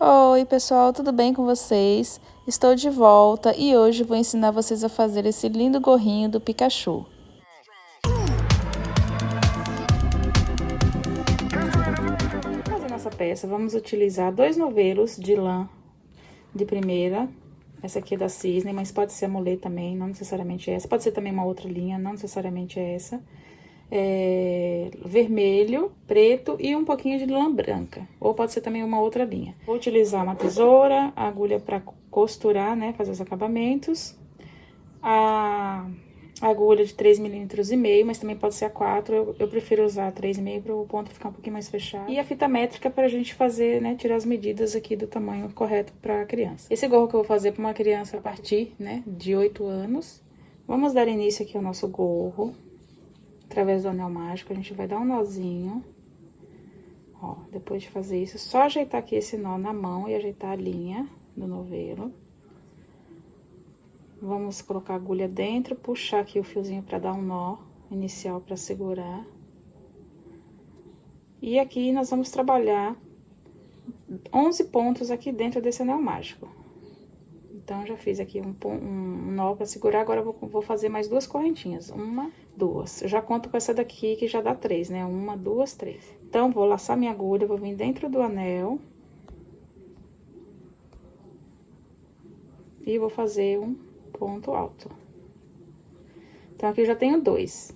Oi pessoal, tudo bem com vocês? Estou de volta e hoje vou ensinar vocês a fazer esse lindo gorrinho do Pikachu. Para fazer nossa peça, vamos utilizar 2 novelos de lã de primeira. Essa aqui é da Cisne, mas pode ser a mulê também, não necessariamente essa. Pode ser também uma outra linha, não necessariamente essa. Vermelho, preto e um pouquinho de lã branca, ou pode ser também uma outra linha. Vou utilizar uma tesoura, a agulha para costurar, né, fazer os acabamentos, a agulha de 3,5 mm, mas também pode ser a 4, eu prefiro usar 3,5 para o ponto ficar um pouquinho mais fechado. E a fita métrica para a gente fazer, né, tirar as medidas aqui do tamanho correto para a criança. Esse gorro que eu vou fazer para uma criança a partir, né, de 8 anos. Vamos dar início aqui ao nosso gorro. Através do anel mágico, a gente vai dar um nozinho. Ó, depois de fazer isso, é só ajeitar aqui esse nó na mão e ajeitar a linha do novelo. Vamos colocar a agulha dentro, puxar aqui o fiozinho para dar um nó inicial para segurar. E aqui nós vamos trabalhar 11 pontos aqui dentro desse anel mágico. Então, já fiz aqui um nó para segurar, agora eu vou fazer mais 2 correntinhas. 1, 2. Eu já conto com essa daqui, que já dá 3, né? 1, 2, 3. Então, vou laçar minha agulha, vou vir dentro do anel. E vou fazer um ponto alto. Então, aqui eu já tenho 2.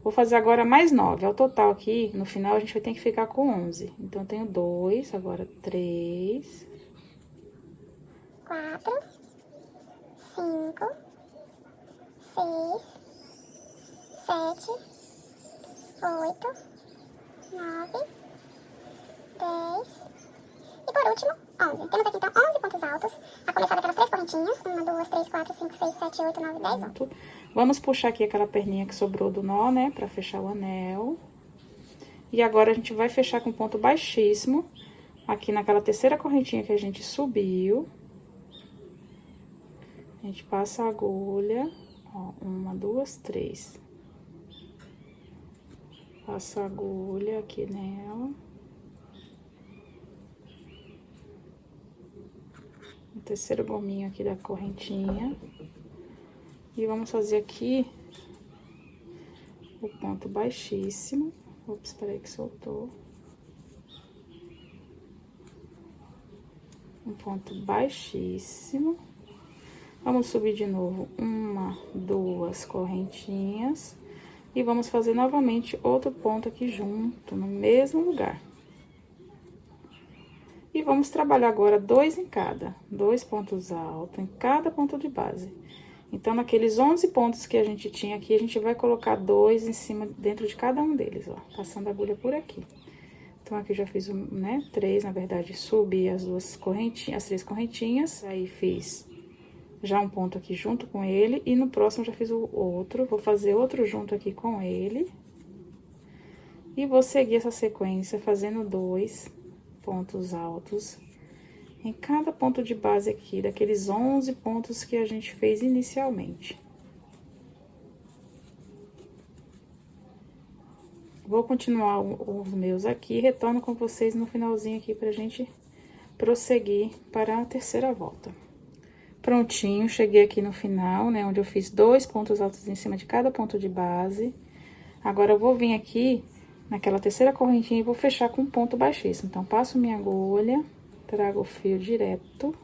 Vou fazer agora mais 9. Ao total aqui, no final, a gente vai ter que ficar com 11. Então, eu tenho 2, agora 3. 4. 5, 6, 7, 8, 9, 10 e por último 11. Temos aqui então 11 pontos altos, a começar daquelas 3 correntinhas, 1, 2, 3, 4, 5, 6, 7, 8, 9, 10. Vamos puxar aqui aquela perninha que sobrou do nó, né, pra fechar o anel. E agora a gente vai fechar com ponto baixíssimo, aqui naquela terceira correntinha que a gente subiu. A gente passa a agulha, ó, 1, 2, 3. Passa a agulha aqui nela. O terceiro gominho aqui da correntinha. E vamos fazer aqui o ponto baixíssimo. Ops, peraí que soltou. Um ponto baixíssimo. Vamos subir de novo 1, 2 correntinhas. E vamos fazer novamente outro ponto aqui junto, no mesmo lugar. E vamos trabalhar agora 2 em cada, 2 pontos altos em cada ponto de base. Então, naqueles 11 pontos que a gente tinha aqui, a gente vai colocar 2 em cima, dentro de cada um deles, ó, passando a agulha por aqui. Então, aqui já fiz, né, 3, na verdade, subi as 2 correntinhas, as 3 correntinhas, aí fiz já um ponto aqui junto com ele, e no próximo já fiz o outro, vou fazer outro junto aqui com ele. E vou seguir essa sequência fazendo 2 pontos altos em cada ponto de base aqui, daqueles 11 pontos que a gente fez inicialmente. Vou continuar os meus aqui, retorno com vocês no finalzinho aqui pra gente prosseguir para a terceira volta. Prontinho, cheguei aqui no final, né, onde eu fiz 2 pontos altos em cima de cada ponto de base. Agora, eu vou vir aqui naquela terceira correntinha e vou fechar com um ponto baixíssimo. Então, passo minha agulha, trago o fio direto.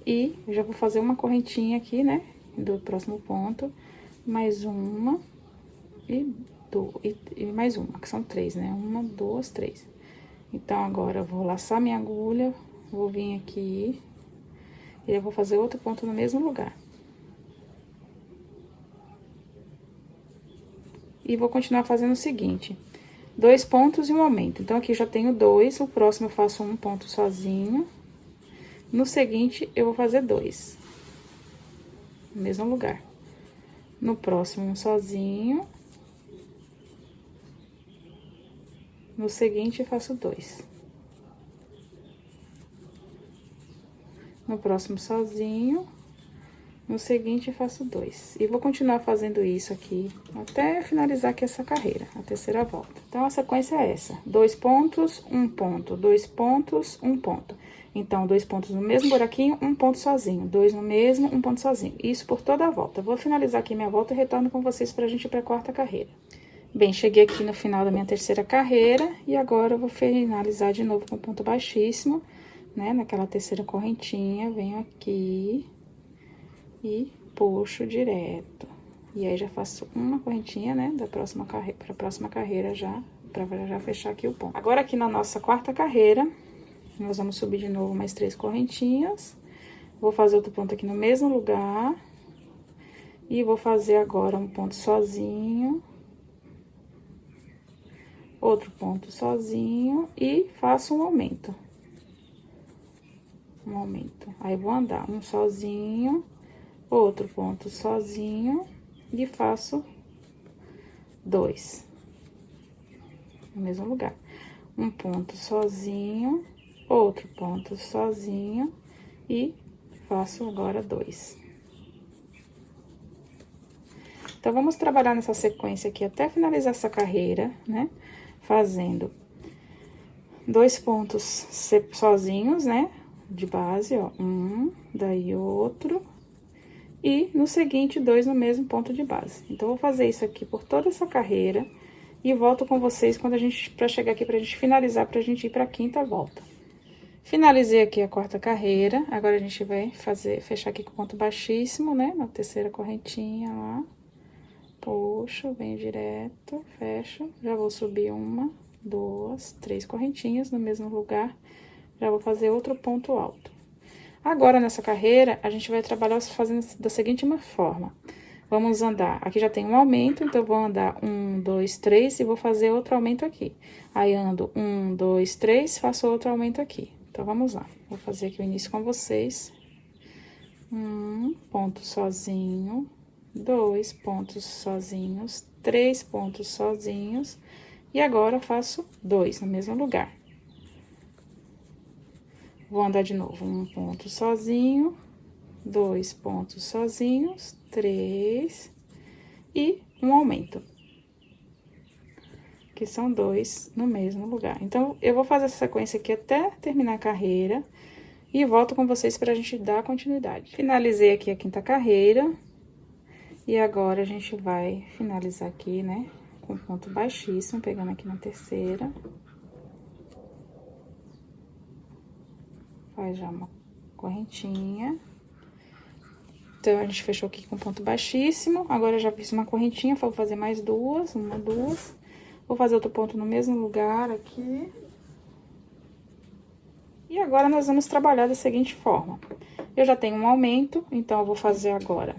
E já vou fazer uma correntinha aqui, né, do próximo ponto. Mais uma e mais uma, que são 3, né? 1, 2, 3. Então, agora, eu vou laçar minha agulha, vou vir aqui... E eu vou fazer outro ponto no mesmo lugar. E vou continuar fazendo o seguinte: 2 pontos e um aumento. Então, aqui já tenho 2, o próximo eu faço um ponto sozinho. No seguinte, eu vou fazer 2. No mesmo lugar. No próximo, um sozinho. No seguinte, eu faço 2. No próximo sozinho, No seguinte, faço 2. E vou continuar fazendo isso aqui até finalizar aqui essa carreira, a terceira volta. Então, a sequência é essa: 2 pontos, 1 ponto, 2 pontos, 1 ponto. Então, 2 pontos no mesmo buraquinho, 1 ponto sozinho. 2 no mesmo, 1 ponto sozinho. Isso por toda a volta. Vou finalizar aqui minha volta e retorno com vocês pra gente ir pra quarta carreira. Bem, cheguei aqui no final da minha terceira carreira e agora eu vou finalizar de novo com ponto baixíssimo, né? Naquela terceira correntinha, venho aqui e puxo direto. E aí, já faço uma correntinha, né, da próxima carreira, pra próxima carreira já, pra já fechar aqui o ponto. Agora, aqui na nossa quarta carreira, nós vamos subir de novo mais 3 correntinhas. Vou fazer outro ponto aqui no mesmo lugar. E vou fazer agora um ponto sozinho. Outro ponto sozinho e faço um aumento. Um aumento. Aí, vou andar um sozinho, outro ponto sozinho e faço 2. No mesmo lugar. Um ponto sozinho, outro ponto sozinho e faço agora 2. Então, vamos trabalhar nessa sequência aqui até finalizar essa carreira, né? Fazendo 2 pontos sozinhos, né? De base, ó. Um, daí outro. E no seguinte, 2 no mesmo ponto de base. Então, vou fazer isso aqui por toda essa carreira. E volto com vocês quando pra chegar aqui, pra gente finalizar, pra gente ir pra quinta volta. Finalizei aqui a quarta carreira. Agora, a gente vai fechar aqui com ponto baixíssimo, né? Na terceira correntinha lá. Puxo, venho direto, fecho. Já vou subir 1, 2, 3 correntinhas no mesmo lugar. Já vou fazer outro ponto alto. Agora, nessa carreira, a gente vai trabalhar fazendo da seguinte forma. Vamos andar, aqui já tem um aumento, então, eu vou andar 1, 2, 3 e vou fazer outro aumento aqui. Aí, ando 1, 2, 3, faço outro aumento aqui. Então, vamos lá. Vou fazer aqui o início com vocês. 1 ponto sozinho, 2 pontos sozinhos, 3 pontos sozinhos. E agora, faço 2 no mesmo lugar. Vou andar de novo, 1 ponto sozinho, 2 pontos sozinhos, 3 e um aumento. Que são 2 no mesmo lugar. Então, eu vou fazer essa sequência aqui até terminar a carreira e volto com vocês pra gente dar continuidade. Finalizei aqui a quinta carreira e agora a gente vai finalizar aqui, né, com ponto baixíssimo, pegando aqui na terceira. Faz já uma correntinha. Então, a gente fechou aqui com ponto baixíssimo. Agora, eu já fiz uma correntinha, vou fazer mais 2, 1, 2. Vou fazer outro ponto no mesmo lugar aqui. E agora, nós vamos trabalhar da seguinte forma. Eu já tenho um aumento, então, eu vou fazer agora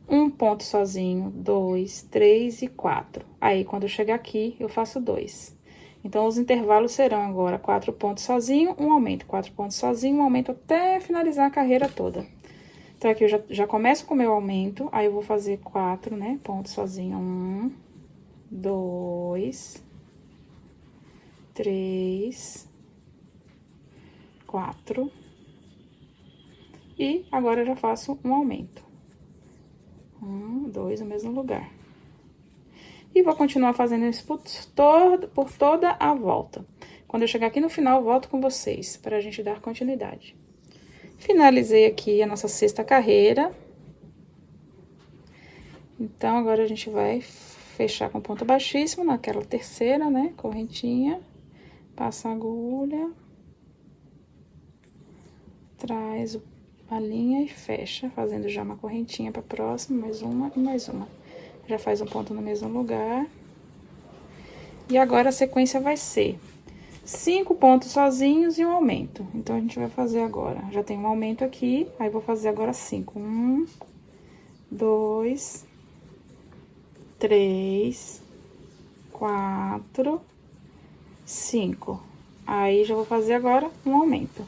1 ponto sozinho, 2, 3 e 4. Aí, quando eu chegar aqui, eu faço 2. Então, os intervalos serão agora 4 pontos sozinho, um aumento. 4 pontos sozinho, um aumento até finalizar a carreira toda. Então, aqui eu já começo com o meu aumento, aí eu vou fazer 4, né, pontos sozinho. 1, 2, 3, 4. E agora eu já faço um aumento. 1, 2, no mesmo lugar. E vou continuar fazendo isso por toda a volta. Quando eu chegar aqui no final, volto com vocês, para a gente dar continuidade. Finalizei aqui a nossa sexta carreira. Então, agora a gente vai fechar com ponto baixíssimo naquela terceira, né, correntinha. Passa a agulha. Traz a linha e fecha, fazendo já uma correntinha para próxima, mais uma e mais uma. Já faz um ponto no mesmo lugar. E agora, a sequência vai ser 5 pontos sozinhos e um aumento. Então, a gente vai fazer agora. Já tem um aumento aqui, aí vou fazer agora 5. 1, 2, 3, 4, 5. Aí, já vou fazer agora um aumento.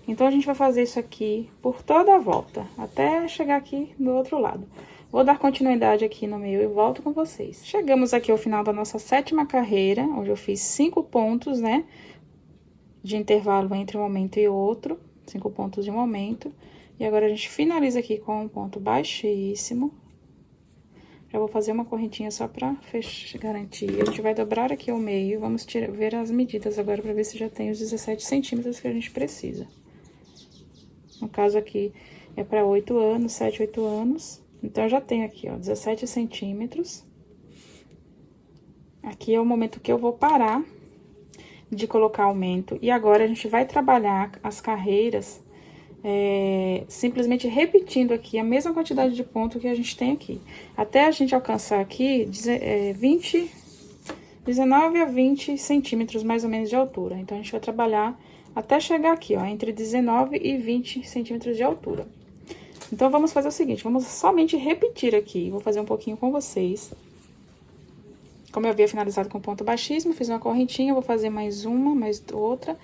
Então, a gente vai fazer isso aqui por toda a volta, até chegar aqui do outro lado. Vou dar continuidade aqui no meio e volto com vocês. Chegamos aqui ao final da nossa sétima carreira, onde eu fiz 5 pontos, né, de intervalo entre um aumento e outro, 5 pontos de um aumento. E agora, a gente finaliza aqui com um ponto baixíssimo. Já vou fazer uma correntinha só pra fechar, garantir. A gente vai dobrar aqui ao meio, vamos ver as medidas agora pra ver se já tem os 17 centímetros que a gente precisa. No caso aqui, é pra 8 anos, 7, 8 anos. Então, eu já tenho aqui, ó, 17 centímetros. Aqui é o momento que eu vou parar de colocar aumento. E agora, a gente vai trabalhar as carreiras, simplesmente repetindo aqui a mesma quantidade de ponto que a gente tem aqui. Até a gente alcançar aqui, 19 a 20 centímetros, mais ou menos, de altura. Então, a gente vai trabalhar até chegar aqui, ó, entre 19 e 20 centímetros de altura. Então, vamos fazer o seguinte, vamos somente repetir aqui. Vou fazer um pouquinho com vocês. Como eu havia finalizado com ponto baixíssimo, fiz uma correntinha, vou fazer mais uma, mais outra.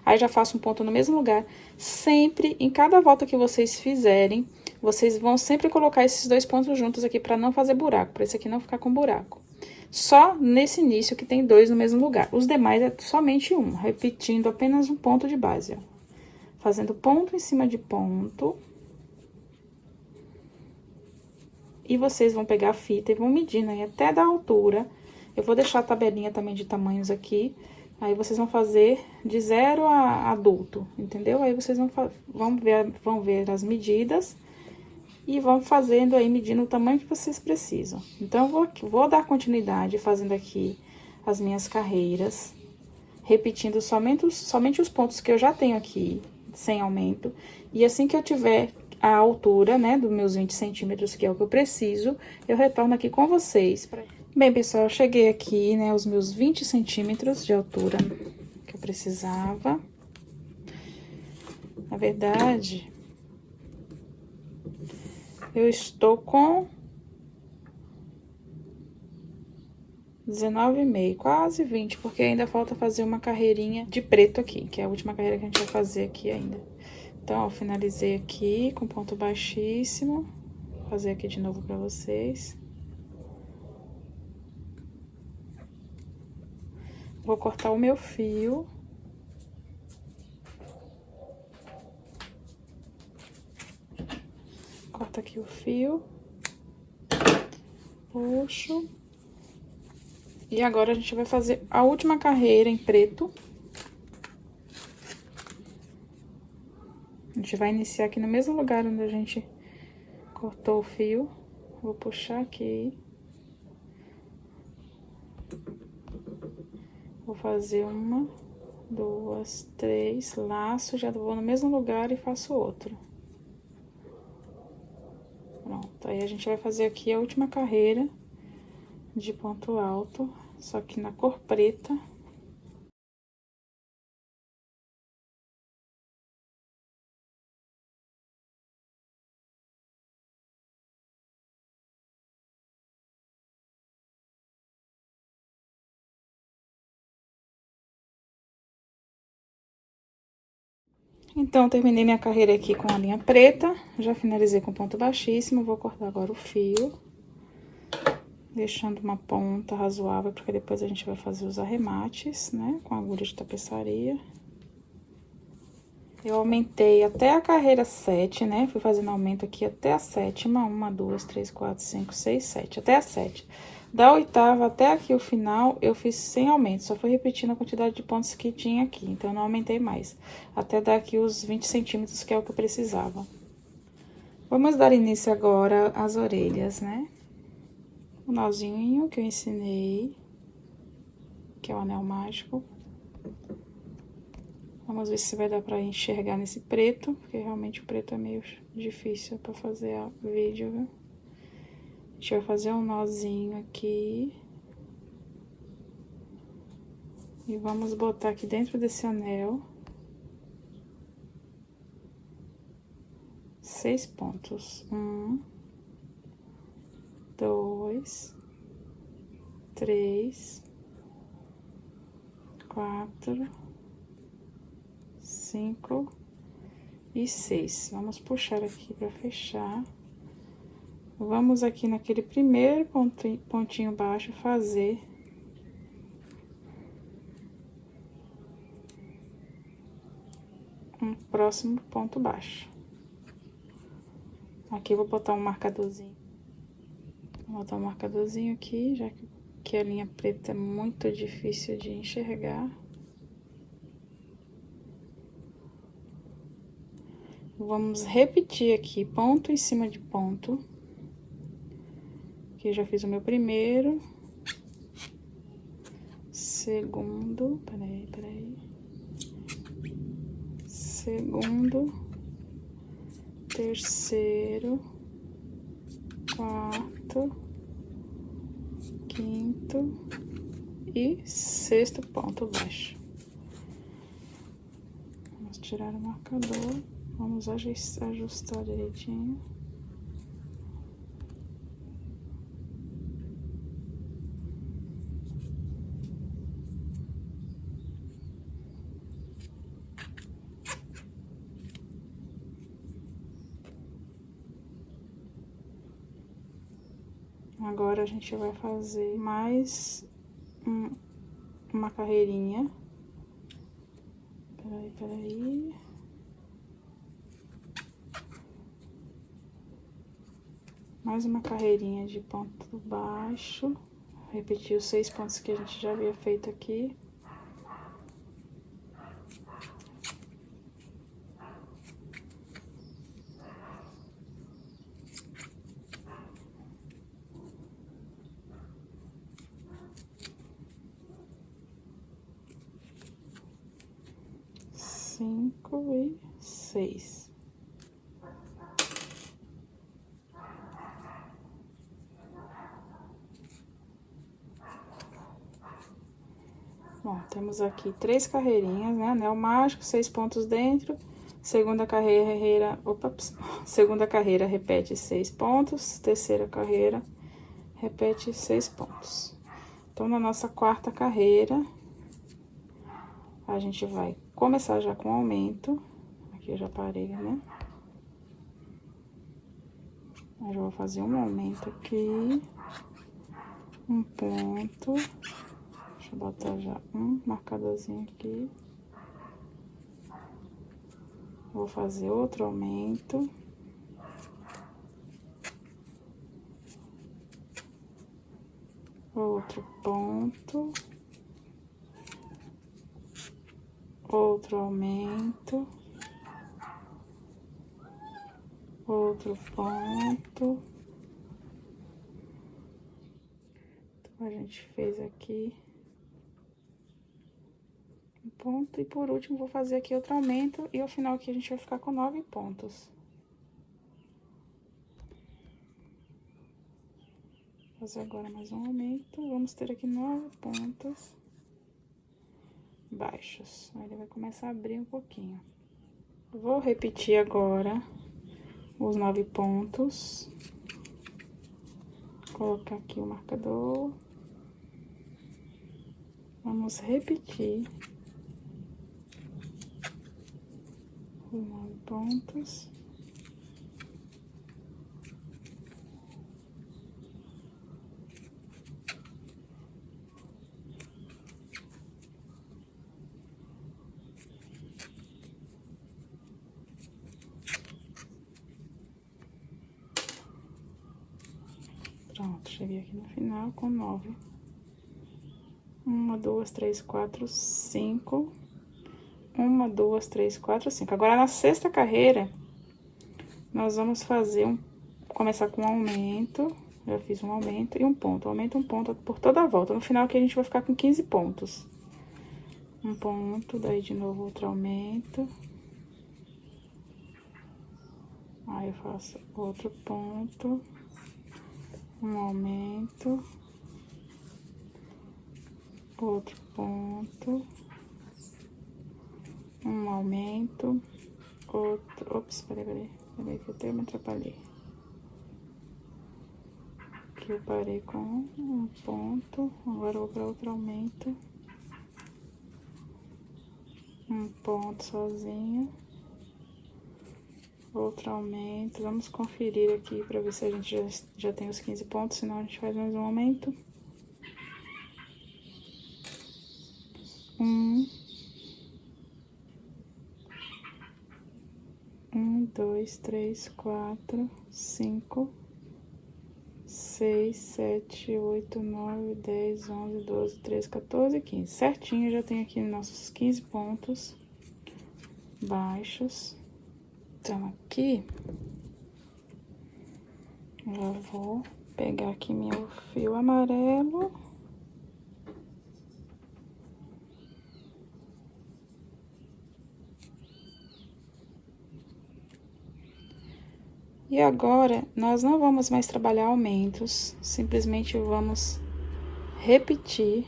Aí, já faço um ponto no mesmo lugar. Sempre, em cada volta que vocês fizerem, vocês vão sempre colocar esses dois pontos juntos aqui pra não fazer buraco, pra esse aqui não ficar com buraco. Só nesse início que tem dois no mesmo lugar. Os demais é somente um, repetindo apenas um ponto de base, ó. Fazendo ponto em cima de ponto. E vocês vão pegar a fita e vão medindo aí até da altura. Eu vou deixar a tabelinha também de tamanhos aqui. Aí, vocês vão fazer de 0 a adulto, entendeu? Aí, vocês vão ver as medidas e vão fazendo aí, medindo o tamanho que vocês precisam. Então, eu vou dar continuidade fazendo aqui as minhas carreiras, repetindo somente os pontos que eu já tenho aqui, sem aumento. E assim que eu tiver a altura, né, dos meus 20 centímetros, que é o que eu preciso, eu retorno aqui com vocês. Bem, pessoal, eu cheguei aqui, né, aos meus 20 centímetros de altura que eu precisava. Na verdade, eu estou com 19,5, quase 20, porque ainda falta fazer uma carreirinha de preto aqui, que é a última carreira que a gente vai fazer aqui ainda. Então, ó, finalizei aqui com ponto baixíssimo. Vou fazer aqui de novo pra vocês. Vou cortar o meu fio. Corta aqui o fio. Puxo. E agora, a gente vai fazer a última carreira em preto. A gente vai iniciar aqui no mesmo lugar onde a gente cortou o fio. Vou puxar aqui. Vou fazer uma, duas, três, laço, já vou no mesmo lugar e faço outro. Pronto, aí a gente vai fazer aqui a última carreira de ponto alto, só que na cor preta. Então, terminei minha carreira aqui com a linha preta, já finalizei com ponto baixíssimo, vou cortar agora o fio, deixando uma ponta razoável, porque depois a gente vai fazer os arremates, né, com agulha de tapeçaria. Eu aumentei até a carreira 7, né, fui fazendo aumento aqui até a 7ª, 1, 2, 3, 4, 5, 6, 7, até a 7. Da 8ª até aqui o final, eu fiz sem aumento, só fui repetindo a quantidade de pontos que tinha aqui, então eu não aumentei mais. Até dar aqui os 20 centímetros, que é o que eu precisava. Vamos dar início agora às orelhas, né? O nozinho que eu ensinei, que é o anel mágico. Vamos ver se vai dar pra enxergar nesse preto, porque realmente o preto é meio difícil pra fazer vídeo, viu? A gente vai fazer um nozinho aqui. E vamos botar aqui dentro desse anel 6 pontos. 1, 2, 3, 4, 5 e 6. Vamos puxar aqui pra fechar. Vamos aqui naquele primeiro pontinho baixo fazer um próximo ponto baixo. Aqui eu vou botar um marcadorzinho. Vou botar um marcadorzinho aqui, já que a linha preta é muito difícil de enxergar. Vamos repetir aqui, ponto em cima de ponto. Aqui eu já fiz o meu primeiro. Segundo, peraí. Segundo, terceiro, quarto, quinto e sexto ponto baixo. Vamos tirar o marcador, vamos ajustar direitinho. Agora a gente vai fazer mais uma carreirinha. Peraí. Mais uma carreirinha de ponto baixo. Repetir os 6 pontos que a gente já havia feito aqui. Cinco e 6. Bom, temos aqui 3 carreirinhas, né? Anel mágico, 6 pontos dentro. Segunda carreira, segunda carreira repete 6 pontos. Terceira carreira repete 6 pontos. Então, na nossa quarta carreira, a gente vai começar já com aumento. Aqui eu já parei, né? Eu já vou fazer um aumento aqui. Um ponto. Deixa eu botar já um marcadorzinho aqui. Vou fazer outro aumento. Outro ponto. Outro aumento. Outro ponto. Então, a gente fez aqui um ponto. E por último, vou fazer aqui outro aumento. E ao final aqui a gente vai ficar com 9 pontos. Vou fazer agora mais um aumento. Vamos ter aqui 9 pontos baixos. Aí ele vai começar a abrir um pouquinho. Vou repetir agora os 9 pontos. Vou colocar aqui o marcador. Vamos repetir os 9 pontos. Pronto, cheguei aqui no final com 9. 1, 2, 3, 4, 5. 1, 2, 3, 4, 5. Agora, na sexta carreira, nós vamos fazer começar com um aumento. Já fiz um aumento e um ponto. Aumento, um ponto por toda a volta. No final aqui, a gente vai ficar com 15 pontos. Um ponto, daí de novo outro aumento. Aí, eu faço outro ponto. Um aumento. Outro ponto. Um aumento. Outro... Ops, peraí, que eu até me atrapalhei. Aqui eu parei com um ponto. Agora eu vou para outro aumento. Um ponto sozinho. Outro aumento. Vamos conferir aqui para ver se a gente já tem os 15 pontos, senão a gente faz mais um aumento. Um, dois, três, quatro, cinco, 6, 7, 8, 9, 10, 11, 12, 13, 14, 15. Certinho, já tenho aqui nossos 15 pontos baixos. Então, aqui, já vou pegar aqui meu fio amarelo. E agora, nós não vamos mais trabalhar aumentos, simplesmente vamos repetir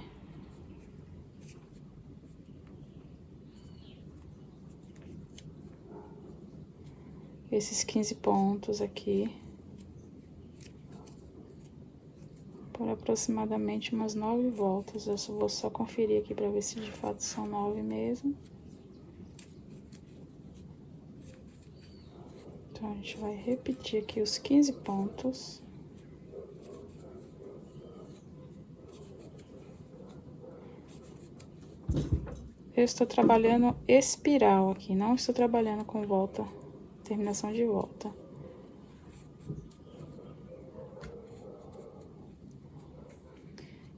esses 15 pontos aqui por aproximadamente umas 9 voltas. Eu vou só conferir aqui para ver se de fato são 9 mesmo. Então, a gente vai repetir aqui os 15 pontos. Eu estou trabalhando espiral aqui, não estou trabalhando com volta, terminação de volta.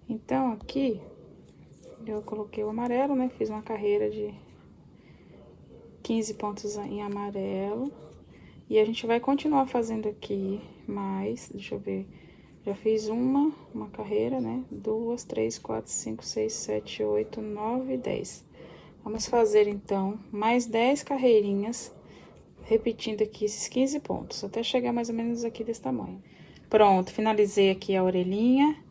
Então, aqui, eu coloquei o amarelo, né? Fiz uma carreira de 15 pontos em amarelo. E a gente vai continuar fazendo aqui mais, deixa eu ver, já fiz uma carreira, né? 2, 3, 4, 5, 6, 7, 8, 9, 10. Vamos fazer, então, mais 10 carreirinhas, repetindo aqui esses 15 pontos, até chegar mais ou menos aqui desse tamanho. Pronto, finalizei aqui a orelhinha,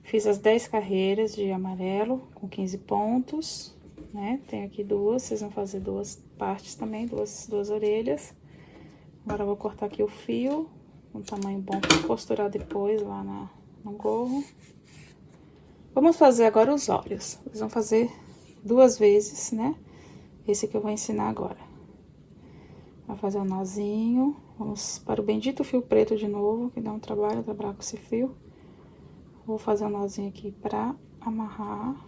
fiz as 10 carreiras de amarelo com 15 pontos, né? Tenho aqui duas, vocês vão fazer duas partes também, duas orelhas. Agora, eu vou cortar aqui o fio, um tamanho bom para costurar depois lá no gorro. Vamos fazer agora os olhos. Vocês vão fazer 2 vezes, né? Esse que eu vou ensinar agora. Vai fazer um nozinho. Vamos para o bendito fio preto de novo, que dá um trabalho trabalhar com esse fio. Vou fazer um nozinho aqui pra amarrar.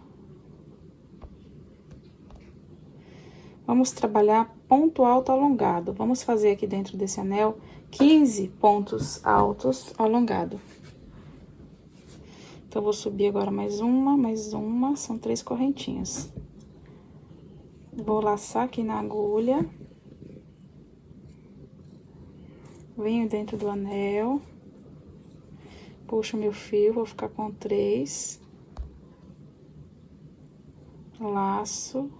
Vamos trabalhar ponto alto alongado. Vamos fazer aqui dentro desse anel 15 pontos altos alongado. Então, vou subir agora mais uma, são 3 correntinhas. Vou laçar aqui na agulha. Venho dentro do anel. Puxo meu fio, vou ficar com 3. Laço.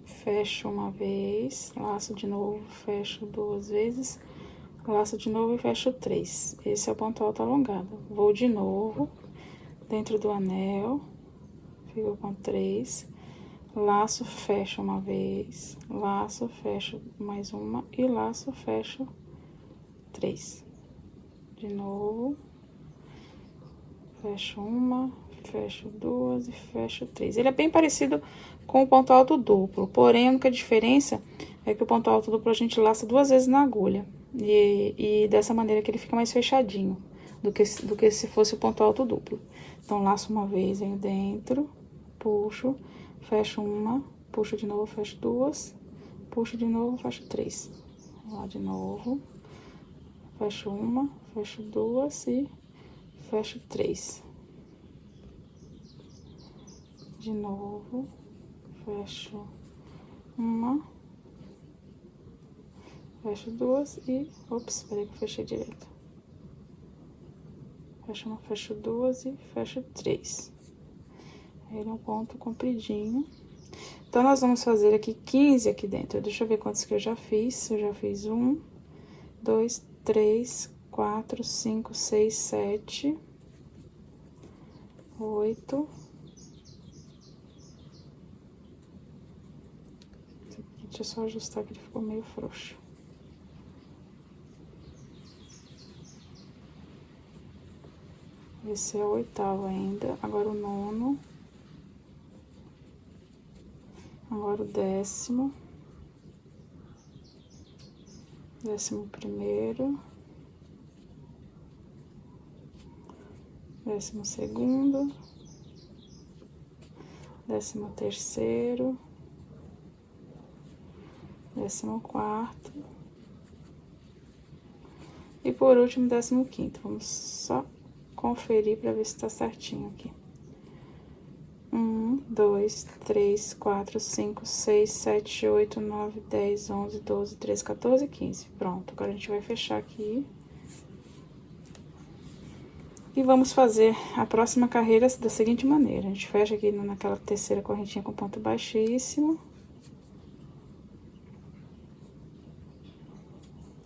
Fecho uma vez, laço de novo, fecho 2 vezes, laço de novo e fecho 3. Esse é o ponto alto alongado. Vou de novo, dentro do anel, fico com 3, laço, fecho uma vez, laço, fecho mais uma e laço, fecho 3. De novo, fecho uma, fecho 2 e fecho 3. Ele é bem parecido com o ponto alto duplo, porém a única diferença é que o ponto alto duplo a gente laça 2 vezes na agulha, e dessa maneira que ele fica mais fechadinho do que se fosse o ponto alto duplo. Então, laço uma vez, venho dentro, puxo, fecho uma, puxo de novo, fecho 2, puxo de novo, fecho 3. Lá de novo, fecho uma, fecho 2 e fecho 3. De novo, fecho uma, fecho 2 e... Ops, peraí que eu fechei direto. Fecho uma, fecho 2 e fecho 3. Ele é um ponto compridinho. Então, nós vamos fazer aqui 15 aqui dentro. Deixa eu ver quantos que eu já fiz. Eu já fiz 1, 2, 3, 4, 5, 6, 7, 8... Deixa eu só ajustar que ele ficou meio frouxo. Esse é o 8º ainda. Agora o 9º. Agora o 10º. 11º. 12º. 13º. 14º. E por último, 15º. Vamos só conferir para ver se tá certinho aqui. 1, 2, 3, 4, 5, 6, 7, 8, 9, 10, 11, 12, 13, 14, 15. Pronto, agora a gente vai fechar aqui. E vamos fazer a próxima carreira da seguinte maneira. A gente fecha aqui naquela terceira correntinha com ponto baixíssimo.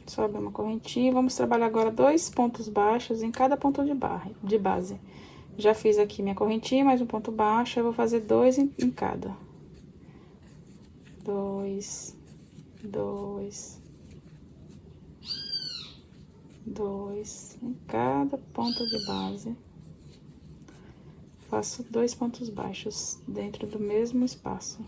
Sobe uma correntinha. Vamos trabalhar agora 2 pontos baixos em cada ponto de base. Já fiz aqui minha correntinha, mais um ponto baixo, eu vou fazer 2 em cada. 2, 2, 2 em cada ponto de base. Faço 2 pontos baixos dentro do mesmo espaço.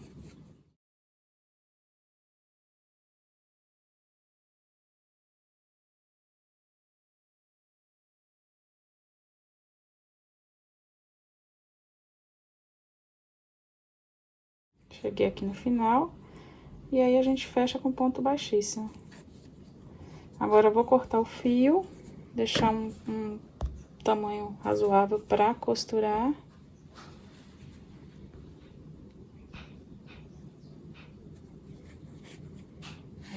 Cheguei aqui no final, e aí a gente fecha com ponto baixíssimo. Agora, eu vou cortar o fio, deixar um tamanho razoável pra costurar.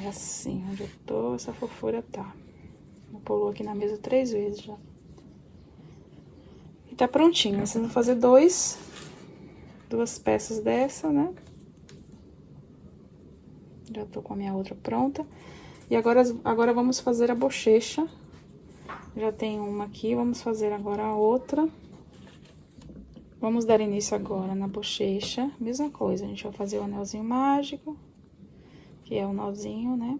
É assim, onde eu tô, essa fofura tá. Pulou aqui na mesa 3 vezes já. E tá prontinho, vocês vão fazer duas peças dessa, né? Já tô com a minha outra pronta. E agora vamos fazer a bochecha. Já tem uma aqui, vamos fazer agora a outra. Vamos dar início agora na bochecha. Mesma coisa, a gente vai fazer o anelzinho mágico, que é o nozinho, né?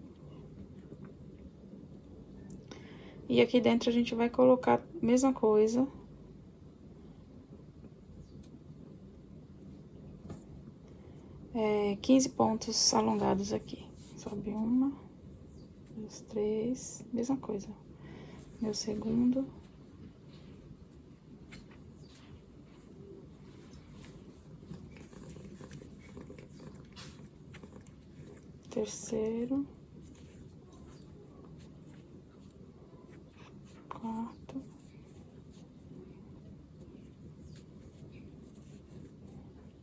E aqui dentro a gente vai colocar a mesma coisa. É, 15 pontos alongados aqui. Sobe 1, 2, 3, mesma coisa. Meu segundo. Terceiro. Quarto.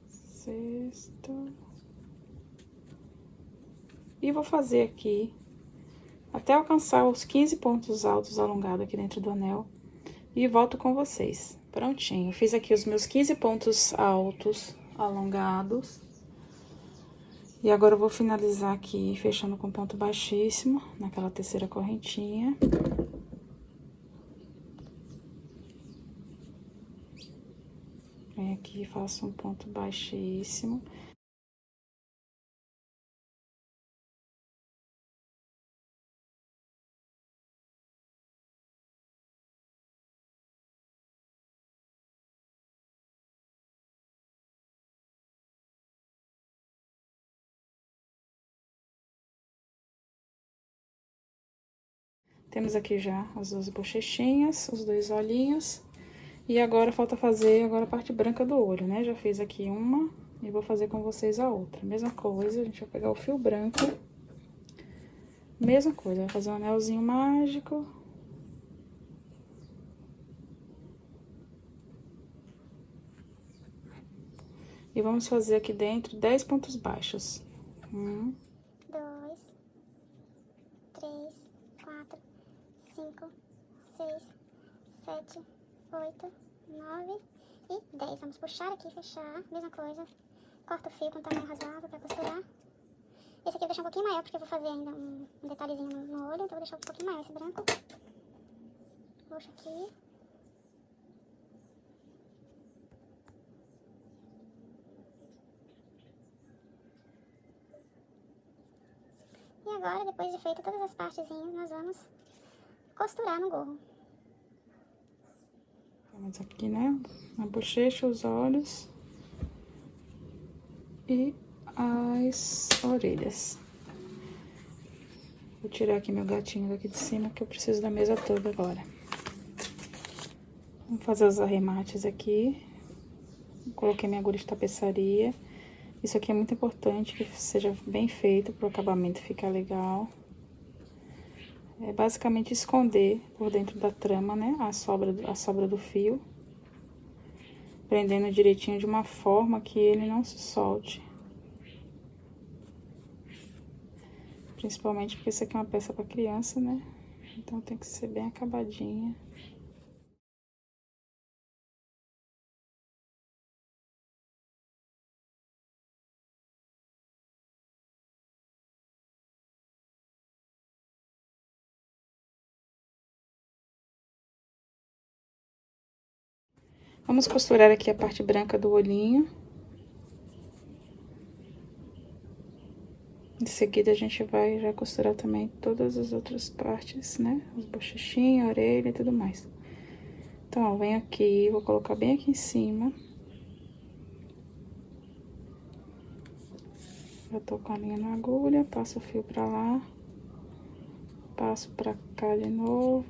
Sexto. E vou fazer aqui até alcançar os 15 pontos altos alongados aqui dentro do anel. E volto com vocês. Prontinho. Fiz aqui os meus 15 pontos altos alongados. E agora eu vou finalizar aqui, fechando com ponto baixíssimo, naquela terceira correntinha. Venho aqui e faço um ponto baixíssimo. Temos aqui já as 2 bochechinhas, os 2 olhinhos. E agora falta fazer a parte branca do olho, né? Já fiz aqui uma e vou fazer com vocês a outra. Mesma coisa, a gente vai pegar o fio branco. Mesma coisa, vai fazer um anelzinho mágico. E vamos fazer aqui dentro 10 pontos baixos. 1, 2, 3, 4, 5, 6, 7, 8, 9 e 10. Vamos puxar aqui e fechar. Mesma coisa. Corta o fio com tamanho razoável pra costurar. Esse aqui eu vou deixar um pouquinho maior, porque eu vou fazer ainda um detalhezinho no olho. Então, eu vou deixar um pouquinho maior esse branco. Puxa aqui. E agora, depois de feito todas as partezinhas, nós vamos costurar no gorro. Vamos aqui, né? A bochecha, os olhos e as orelhas. Vou tirar aqui meu gatinho daqui de cima, que eu preciso da mesa toda agora. Vamos fazer os arremates aqui. Coloquei minha agulha de tapeçaria. Isso aqui é muito importante, que seja bem feito para o acabamento ficar legal. É basicamente esconder por dentro da trama, né, a sobra do fio. Prendendo direitinho de uma forma que ele não se solte. Principalmente porque isso aqui é uma peça para criança, né? Então tem que ser bem acabadinha. Vamos costurar aqui a parte branca do olhinho. Em seguida, a gente vai já costurar também todas as outras partes, né? As bochechinhas, a orelha e tudo mais. Então, ó, venho aqui, vou colocar bem aqui em cima. Já tô com a linha na agulha, passo o fio pra lá. Passo pra cá de novo.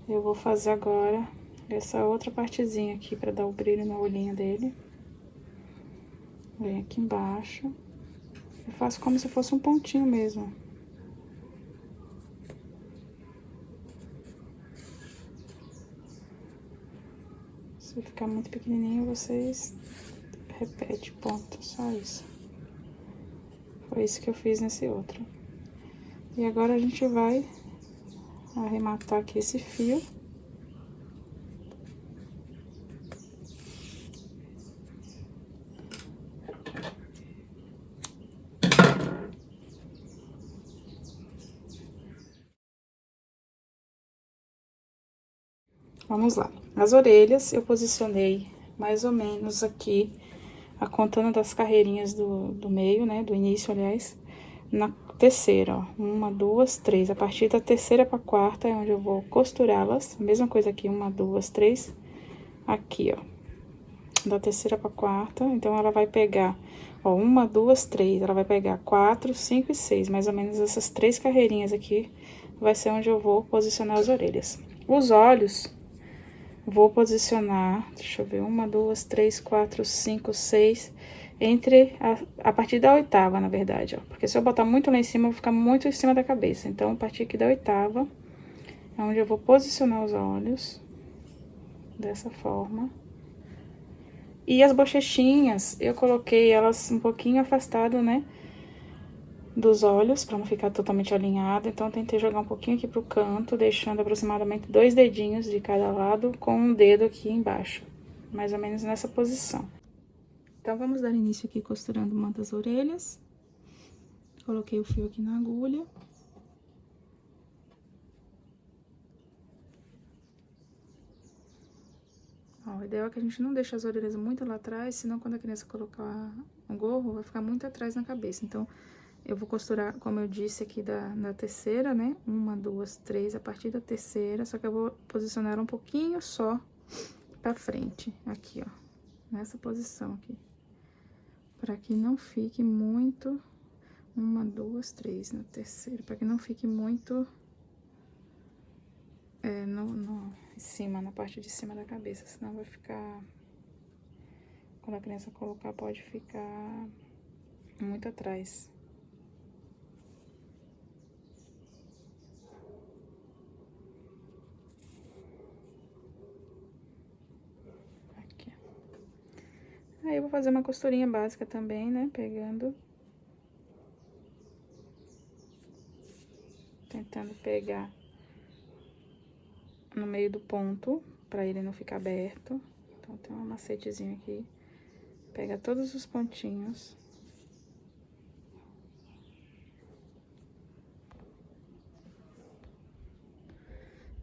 Eu vou fazer agora essa outra partezinha aqui pra dar o brilho no olhinho dele. Vem aqui embaixo. Eu faço como se fosse um pontinho mesmo. Se ficar muito pequenininho, vocês repetem ponto, só isso. Foi isso que eu fiz nesse outro. E agora a gente vai arrematar aqui esse fio. Vamos lá. As orelhas eu posicionei mais ou menos aqui, a contando das carreirinhas do meio, né? Do início, aliás, na terceira, ó. 1, 2, 3. A partir da terceira pra quarta é onde eu vou costurá-las. Mesma coisa aqui, 1, 2, 3. Aqui, ó. Da terceira pra quarta. Então, ela vai pegar, ó, 1, 2, 3. Ela vai pegar 4, 5 e 6. Mais ou menos essas 3 carreirinhas aqui vai ser onde eu vou posicionar as orelhas. Os olhos, vou posicionar, deixa eu ver, 1, 2, 3, 4, 5, 6, entre a partir da oitava, na verdade, ó. Porque se eu botar muito lá em cima, eu vou ficar muito em cima da cabeça. Então, a partir aqui da oitava, é onde eu vou posicionar os olhos, dessa forma. E as bochechinhas, eu coloquei elas um pouquinho afastado, né, dos olhos, pra não ficar totalmente alinhado. Então, eu tentei jogar um pouquinho aqui pro canto, deixando aproximadamente 2 dedinhos de cada lado, com um dedo aqui embaixo, mais ou menos nessa posição. Então, vamos dar início aqui costurando uma das orelhas. Coloquei o fio aqui na agulha. Ó, o ideal é que a gente não deixe as orelhas muito lá atrás, senão quando a criança colocar o gorro, vai ficar muito atrás na cabeça. Então, eu vou costurar, como eu disse aqui, da terceira, né? 1, 2, 3, a partir da terceira, só que eu vou posicionar um pouquinho só pra frente, aqui, ó. Nessa posição aqui. Pra que não fique muito... 1, 2, 3 na terceira, pra que não fique muito... em cima, na parte de cima da cabeça, senão vai ficar... Quando a criança colocar, pode ficar muito atrás. Aqui. Aí, eu vou fazer uma costurinha básica também, né? Pegando... Tentando pegar no meio do ponto, pra ele não ficar aberto. Então, tem um macetezinho aqui. Pega todos os pontinhos.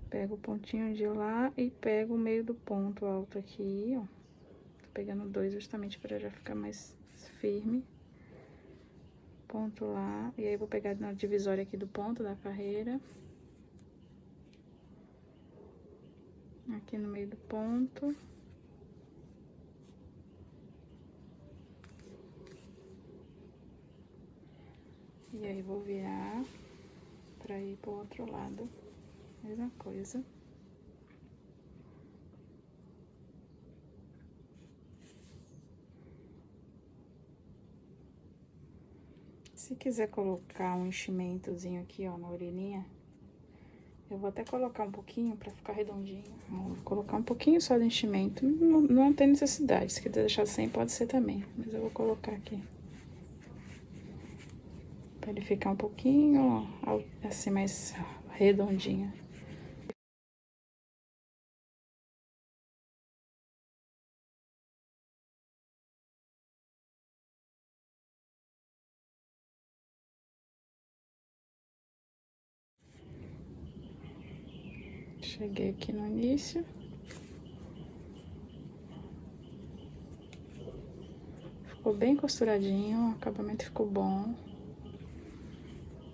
Pego o pontinho de lá e pego o meio do ponto alto aqui, ó. Tô pegando 2 justamente pra já ficar mais firme. ponto lá, e aí vou pegar na divisória aqui do ponto da carreira. Aqui no meio do ponto. E aí, vou virar pra ir pro outro lado. Mesma coisa. Se quiser colocar um enchimentozinho aqui, ó, na orelhinha, eu vou até colocar um pouquinho pra ficar redondinho. Vou colocar um pouquinho só de enchimento. Não tem necessidade. Se quiser deixar sem, pode ser também. Mas eu vou colocar aqui. Pra ele ficar um pouquinho, ó, assim, mais redondinho. Cheguei aqui no início. Ficou bem costuradinho, o acabamento ficou bom.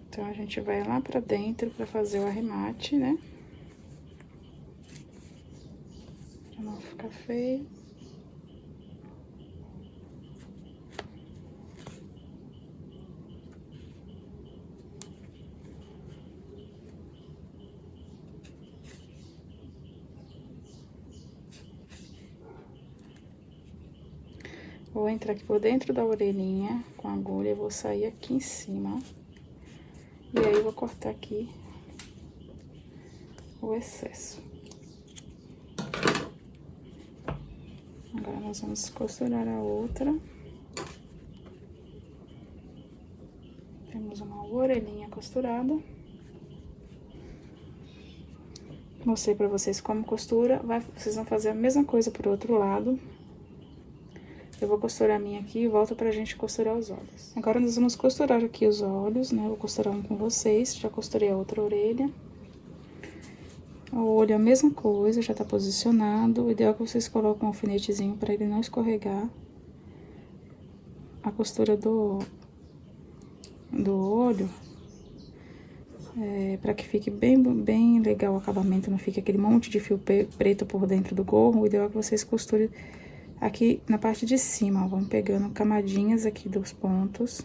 Então, a gente vai lá pra dentro pra fazer o arremate, né? Pra não ficar feio. Vou entrar aqui por dentro da orelhinha com a agulha e vou sair aqui em cima, ó. E aí, eu vou cortar aqui o excesso. Agora, nós vamos costurar a outra. Temos uma orelhinha costurada. Mostrei pra vocês como costura. Vocês vão fazer a mesma coisa pro outro lado. Eu vou costurar a minha aqui e volto pra gente costurar os olhos. Agora, nós vamos costurar aqui os olhos, né? Eu vou costurar um com vocês. Já costurei a outra orelha. O olho é a mesma coisa, já tá posicionado. O ideal é que vocês coloquem um alfinetezinho pra ele não escorregar. A costura do olho, pra que fique bem legal o acabamento, não fique aquele monte de fio preto por dentro do gorro. O ideal é que vocês costurem aqui na parte de cima, ó. Vamos pegando camadinhas aqui dos pontos.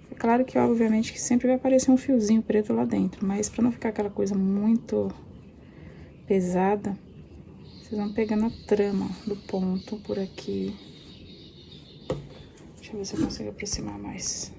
É claro que, obviamente, que sempre vai aparecer um fiozinho preto lá dentro, mas pra não ficar aquela coisa muito pesada, vocês vão pegando a trama do ponto por aqui. Deixa eu ver se eu consigo aproximar mais.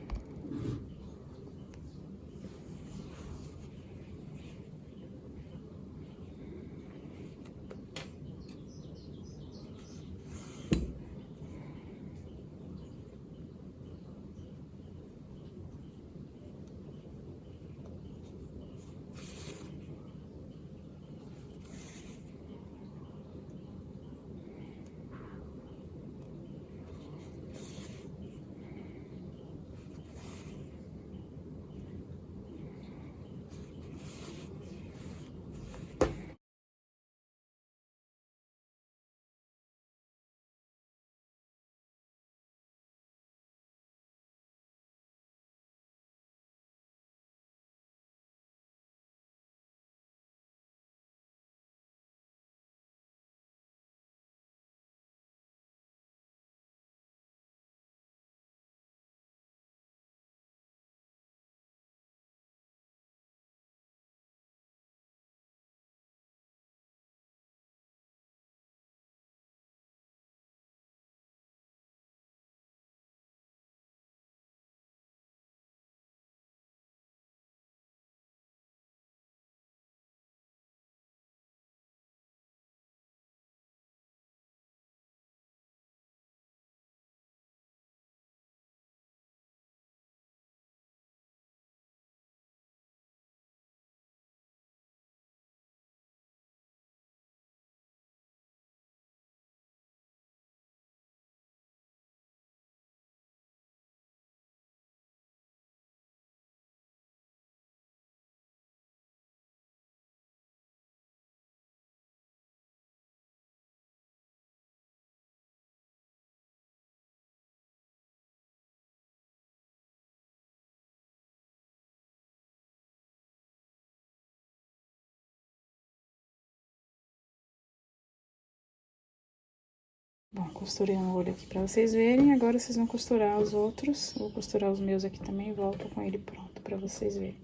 Bom, costurei um olho aqui pra vocês verem. Agora vocês vão costurar os outros. Vou costurar os meus aqui também e volto com ele pronto pra vocês verem.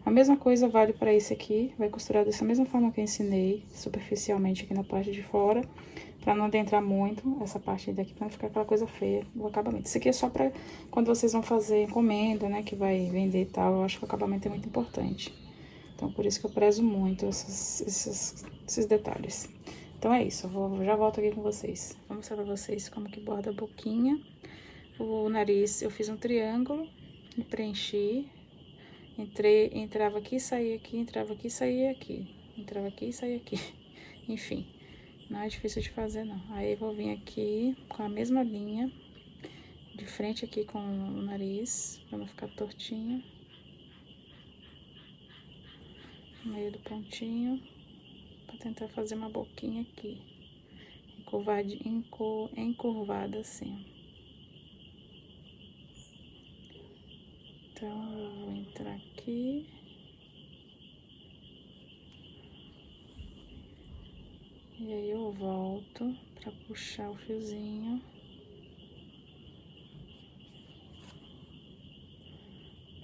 A mesma coisa vale pra esse aqui. Vai costurar dessa mesma forma que eu ensinei, superficialmente aqui na parte de fora. Pra não adentrar muito essa parte daqui, pra não ficar aquela coisa feia do acabamento. Isso aqui é só pra quando vocês vão fazer encomenda, né, que vai vender e tal. Eu acho que o acabamento é muito importante. Então, por isso que eu prezo muito esses detalhes. Então, é isso. Já volto aqui com vocês. Vou mostrar pra vocês como que borda a boquinha. O nariz, eu fiz um triângulo e preenchi. Entrava aqui, saía aqui, entrava aqui, saía aqui. Entrava aqui e saía aqui. Enfim, não é difícil de fazer, não. Aí, eu vou vir aqui com a mesma linha, de frente aqui com o nariz, pra não ficar tortinho. No meio do pontinho, pra tentar fazer uma boquinha aqui, encurvada assim. Então, eu vou entrar aqui. E aí, eu volto pra puxar o fiozinho.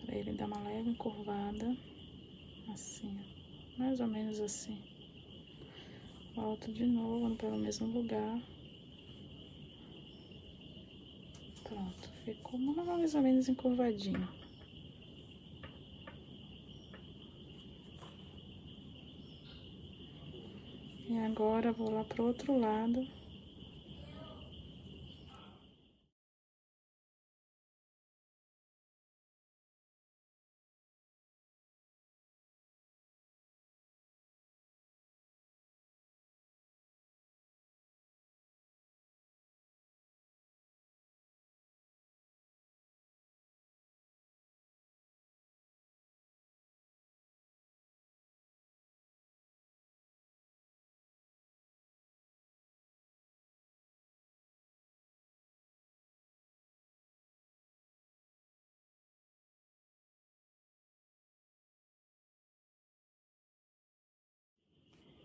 Pra ele dar uma leve encurvada. Assim, ó. Mais ou menos assim. Volto de novo pelo mesmo lugar. Pronto, ficou mais ou menos encurvadinho. E agora, vou lá pro outro lado.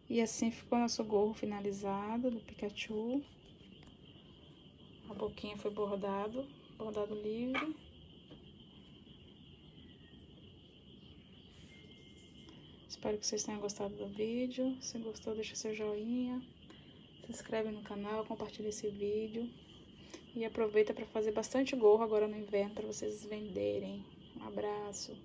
E assim ficou nosso gorro finalizado do Pikachu. A boquinha foi bordado livre. Espero que vocês tenham gostado do vídeo. Se gostou, deixa seu joinha. Se inscreve no canal, compartilha esse vídeo. E aproveita para fazer bastante gorro agora no inverno para vocês venderem. Um abraço.